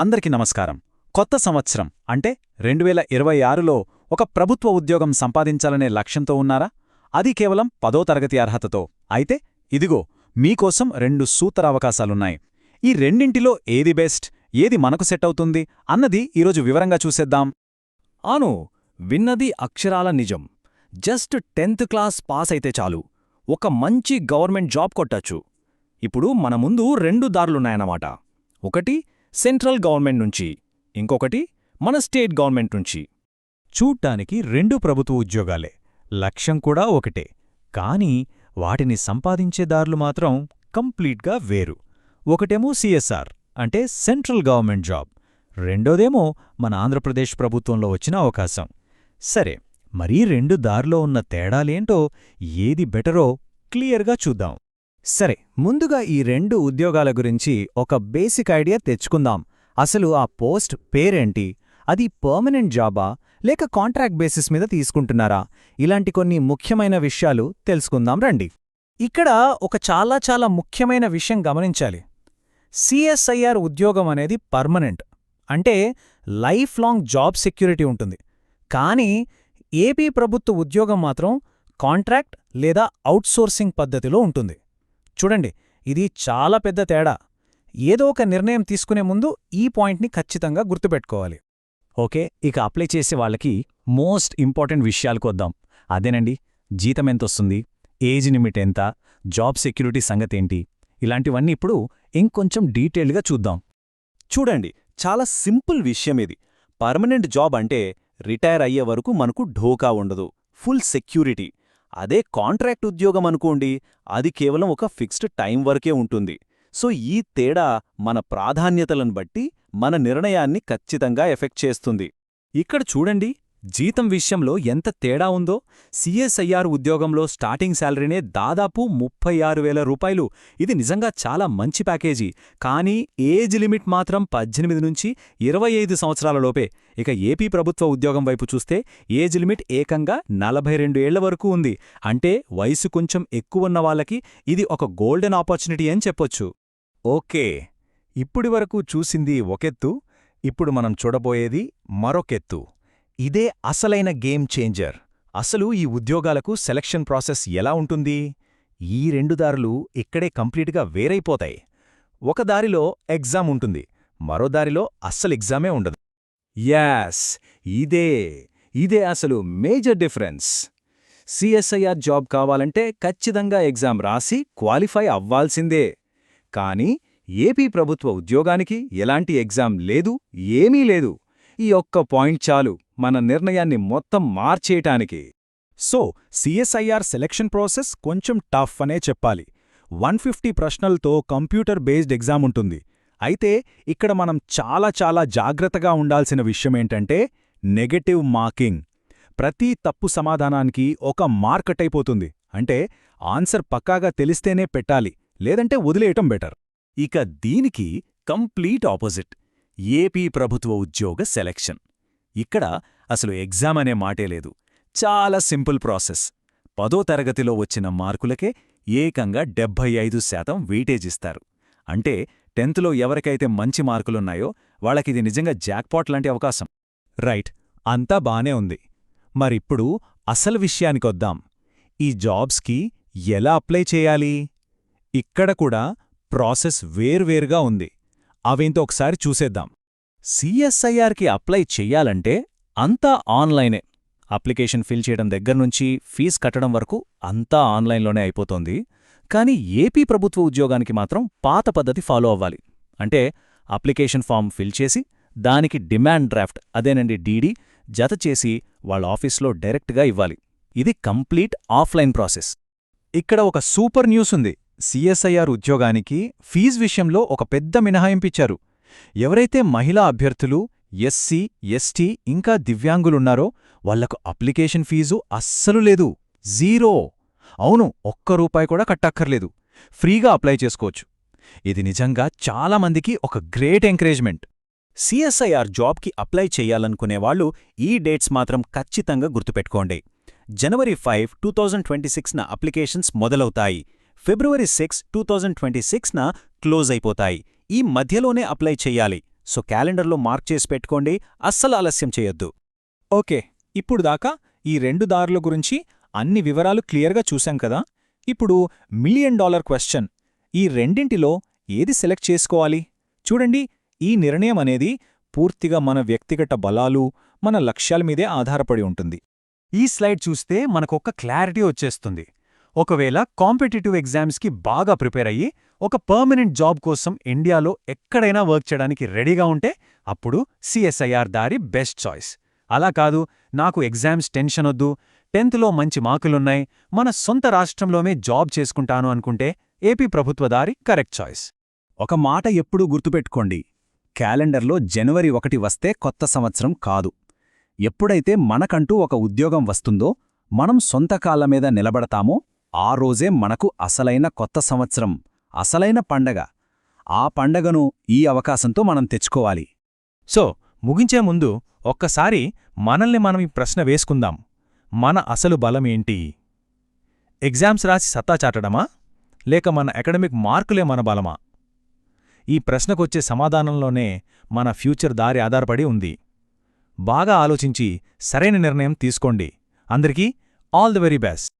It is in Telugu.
అందరికీ నమస్కారం. కొత్త సంవత్సరం అంటే 2026లో ఒక ప్రభుత్వ ఉద్యోగం సంపాదించాలనే లక్ష్యంతో ఉన్నారా? అది కేవలం 10వ తరగతి అర్హతతో. అయితే ఇదిగో మీకోసం 2 సూపర్ అవకాశాలున్నాయి. ఈ రెండింటిలో ఏది బెస్ట్, ఏది మనకు సెట్ అవుతుంది అన్నది ఈరోజు వివరంగా చూసేద్దాం. అవును, విన్నది అక్షరాల నిజం. జస్ట్ 10th క్లాస్ పాస్ అయితే చాలు, ఒక మంచి గవర్నమెంట్ జాబ్ కొట్టచ్చు. ఇప్పుడు మన ముందు 2 దారులున్నాయన్నమాట. ఒకటి సెంట్రల్ గవర్నమెంట్ నుంచి, ఇంకొకటి మన స్టేట్ గవర్నమెంట్ నుంచి. చూడ్డానికి 2 ప్రభుత్వ ఉద్యోగాలే, లక్ష్యం కూడా ఒకటే. కానీ వాటిని సంపాదించే దారులు మాత్రం కంప్లీట్గా వేరు. ఒకటేమో సిఎస్ఆర్ అంటే సెంట్రల్ గవర్నమెంట్ జాబ్, రెండోదేమో మన ఆంధ్రప్రదేశ్ ప్రభుత్వంలో వచ్చిన అవకాశం. సరే, మరీ 2 దారిలో ఉన్న తేడాలేంటో, ఏది బెటరో క్లియర్గా చూద్దాం. సరే, ముందుగా ఈ 2 ఉద్యోగాల గురించి ఒక బేసిక్ ఐడియా తెచ్చుకుందాం. అసలు ఆ పోస్ట్ పేరేంటి, అది పర్మనెంట్ జాబా లేక కాంట్రాక్ట్ బేసిస్ మీద తీసుకుంటున్నారా, ఇలాంటి కొన్ని ముఖ్యమైన విషయాలు తెలుసుకుందాం రండి. ఇక్కడ ఒక చాలా ముఖ్యమైన విషయం గమనించాలి. సిఎస్ఐఆర్ ఉద్యోగం అనేది పర్మనెంట్, అంటే లైఫ్ లాంగ్ జాబ్ సెక్యూరిటీ ఉంటుంది. కానీ ఏపీ ప్రభుత్వ ఉద్యోగం మాత్రం కాంట్రాక్ట్ లేదా అవుట్సోర్సింగ్ పద్ధతిలో ఉంటుంది. చూడండి, ఇది చాలా పెద్ద తేడా. ఏదో ఒక నిర్ణయం తీసుకునే ముందు ఈ పాయింట్ని ఖచ్చితంగా గుర్తుపెట్టుకోవాలి. ఓకే, ఇక అప్లై చేసే వాళ్ళకి మోస్ట్ ఇంపార్టెంట్ విషయాలకు వద్దాం. అదేనండి, జీతం ఎంతొస్తుంది, ఏజ్ లిమిట్ ఎంత, జాబ్ సెక్యూరిటీ సంగతేంటి, ఇలాంటివన్నీ ఇప్పుడు ఇంకొంచెం డీటెయిల్డ్గా చూద్దాం. చూడండి, చాలా సింపుల్ విషయం ఇది. పర్మనెంట్ జాబ్ అంటే రిటైర్ అయ్యే వరకు మనకు ఢోకా ఉండదు, ఫుల్ సెక్యూరిటీ. అదే కాంట్రాక్ట్ ఉద్యోగం అనుకోండి, అది కేవలం ఒక ఫిక్స్డ్ టైం వరకే ఉంటుంది. సో ఈ తేడా మన ప్రాధాన్యతలను బట్టి మన నిర్ణయాన్ని ఖచ్చితంగా ఎఫెక్ట్ చేస్తుంది. ఇక్కడ చూడండి, జీతం విషయంలో ఎంత తేడా ఉందో. సిఎస్ఐఆర్ ఉద్యోగంలో స్టార్టింగ్ శాలరీనే దాదాపు 36,000 రూపాయలు. ఇది నిజంగా చాలా మంచి ప్యాకేజీ. కానీ ఏజ్ లిమిట్ మాత్రం 18 నుంచి 25 సంవత్సరాలలోపే. ఇక ఏపీ ప్రభుత్వ ఉద్యోగం వైపు చూస్తే ఏజ్ లిమిట్ ఏకంగా 42 ఏళ్ల వరకు ఉంది. అంటే వయసు కొంచెం ఎక్కువున్న వాళ్ళకి ఇది ఒక గోల్డెన్ ఆపర్చునిటీ అని చెప్పొచ్చు. ఓకే, ఇప్పుడివరకు చూసింది ఒకెత్తు, ఇప్పుడు మనం చూడబోయేది మరొకెత్తు. ఇదే అసలైన గేమ్ చేంజర్. అసలు ఈ ఉద్యోగాలకు సెలక్షన్ ప్రాసెస్ ఎలా ఉంటుంది? ఈ 2 దారులు ఇక్కడే కంప్లీట్గా వేరైపోతాయి. ఒక దారిలో ఎగ్జామ్ ఉంటుంది, మరో దారిలో అస్సలు ఎగ్జామే ఉండదు. యాస్, ఇదే అసలు మేజర్ డిఫరెన్స్. సిఎస్ఐఆర్ జాబ్ కావాలంటే ఖచ్చితంగా ఎగ్జామ్ రాసి క్వాలిఫై అవ్వాల్సిందే. కానీ ఏపీ ప్రభుత్వ ఉద్యోగానికి ఎలాంటి ఎగ్జామ్ లేదు, ఏమీ లేదు. ఈ ఒక్క పాయింట్ చాలు మన నిర్ణయాన్ని మొత్తం మార్చేయటానికి. సో సిఎస్ఐఆర్ సెలక్షన్ ప్రాసెస్ కొంచెం టఫ్ అనే చెప్పాలి. 150 ప్రశ్నలతో కంప్యూటర్ బేస్డ్ ఎగ్జామ్ ఉంటుంది. అయితే ఇక్కడ మనం చాలా జాగ్రత్తగా ఉండాల్సిన విషయమేంటంటే నెగటివ్ మార్కింగ్. ప్రతి తప్పు సమాధానానికి ఒక మార్కటైపోతుంది. అంటే ఆన్సర్ పక్కాగా తెలిస్తేనే పెట్టాలి, లేదంటే వదిలేయటం బెటర్. ఇక దీనికి కంప్లీట్ ఆపోజిట్ ఏపీ ప్రభుత్వ ఉద్యోగ సెలక్షన్. ఇక్కడ అసలు ఎగ్జామ్ అనే మాటే లేదు. చాలా సింపుల్ ప్రాసెస్. 10వ తరగతిలో వచ్చిన మార్కులకే ఏకంగా 75% వెయిటేజిస్తారు. అంటే 10థ్లో ఎవరికైతే మంచి మార్కులున్నాయో వాళ్ళకిది నిజంగా జాక్పాట్ లాంటి అవకాశం. రైట్, అంతా బానే ఉంది. మరిప్పుడు అసలు విషయానికొద్దాం. ఈ జాబ్స్కి ఎలా అప్లై చేయాలి? ఇక్కడ కూడా ప్రాసెస్ వేర్వేరుగా ఉంది. అవేంతో ఒకసారి చూసేద్దాం. సిఎస్ఐఆర్కి అప్లై చెయ్యాలంటే అంతా ఆన్లైనే. అప్లికేషన్ ఫిల్ చేయడం దగ్గర్నుంచి ఫీజు కట్టడం వరకు అంతా ఆన్లైన్లోనే అయిపోతోంది. కానీ ఏపీ ప్రభుత్వ ఉద్యోగానికి మాత్రం పాత పద్ధతి ఫాలో అవ్వాలి. అంటే అప్లికేషన్ ఫామ్ ఫిల్ చేసి దానికి డిమాండ్ డ్రాఫ్ట్, అదేనండి డీడీ, జత చేసి వాళ్ళ ఆఫీస్లో డైరెక్ట్గా ఇవ్వాలి. ఇది కంప్లీట్ ఆఫ్లైన్ ప్రాసెస్. ఇక్కడ ఒక సూపర్ న్యూస్ ఉంది. సిఎస్ఐఆర్ ఉద్యోగానికి ఫీజు విషయంలో ఒక పెద్ద మినహాయింపిచ్చారు. ఎవరైతే మహిళా అభ్యర్థులు, ఎస్సీ, ఎస్టీ ఇంకా దివ్యాంగులున్నారో వాళ్లకు అప్లికేషన్ ఫీజు అస్సలు లేదు, జీరో. అవును, ₹1 కూడా కట్టక్కర్లేదు, ఫ్రీగా అప్లై చేసుకోవచ్చు. ఇది నిజంగా చాలామందికి ఒక గ్రేట్ ఎంకరేజ్మెంట్. సిఎస్ఐఆర్ జాబ్కి అప్లై చెయ్యాలనుకునేవాళ్లు ఈ డేట్స్ మాత్రం ఖచ్చితంగా గుర్తుపెట్టుకోండి. జనవరి 5, 2026న అప్లికేషన్స్ మొదలవుతాయి. ఫిబ్రవరి 6, 2026న క్లోజ్ అయిపోతాయి. ఈ మధ్యలోనే అప్లై చెయ్యాలి. సో క్యాలెండర్లో మార్క్ చేసి పెట్టుకోండి, అస్సలు ఆలస్యం చేయొద్దు. ఓకే, ఇప్పుడు దాకా ఈ 2 దారుల గురించి అన్ని వివరాలు క్లియర్గా చూశాం కదా. ఇప్పుడు $1,000,000 క్వశ్చన్, ఈ రెండింటిలో ఏది సెలెక్ట్ చేసుకోవాలి? చూడండి, ఈ నిర్ణయం అనేది పూర్తిగా మన వ్యక్తిగత బలాలు, మన లక్ష్యాల మీదే ఆధారపడి ఉంటుంది. ఈ స్లైడ్ చూస్తే మనకొక్క క్లారిటీ వచ్చేస్తుంది. ఒకవేళ కాంపిటీటివ్ ఎగ్జామ్స్కి బాగా ప్రిపేర్ అయ్యి ఒక పర్మనెంట్ జాబ్ కోసం ఇండియాలో ఎక్కడైనా వర్క్ చేయడానికి రెడీగా ఉంటే అప్పుడు సిఎస్ఐఆర్ దారి బెస్ట్ చాయిస్. అలా కాదు, నాకు ఎగ్జామ్స్ టెన్షన్ వద్దు, 10th లో మంచి మార్కులున్నాయి, మన సొంత రాష్ట్రంలోనే జాబ్ చేసుకుంటాను అనుకుంటే ఏపీ ప్రభుత్వ దారి కరెక్ట్ చాయిస్. ఒక మాట ఎప్పుడూ గుర్తుపెట్టుకోండి, క్యాలెండర్లో జనవరి 1 వస్తే కొత్త సంవత్సరం కాదు. ఎప్పుడైతే మనకంటూ ఒక ఉద్యోగం వస్తుందో, మనం సొంత కాళ్ల మీద నిలబడతామో ఆ రోజే మనకు అసలైన కొత్త సంవత్సరం, అసలైన పండగ. ఆ పండగను ఈ అవకాశంతో మనం తెచ్చుకోవాలి. సో ముగించే ముందు ఒక్కసారి మనల్ని మనం ఈ ప్రశ్న వేసుకుందాం. మన అసలు బలమేంటి? ఎగ్జామ్స్ రాసి సత్తా చాటడమా, లేక మన అకాడమిక్ మార్కులే మన బలమా? ఈ ప్రశ్నకొచ్చే సమాధానంలోనే మన ఫ్యూచర్ దారి ఆధారపడి ఉంది. బాగా ఆలోచించి సరైన నిర్ణయం తీసుకోండి. అందరికీ ఆల్ ది వెరీ బెస్ట్.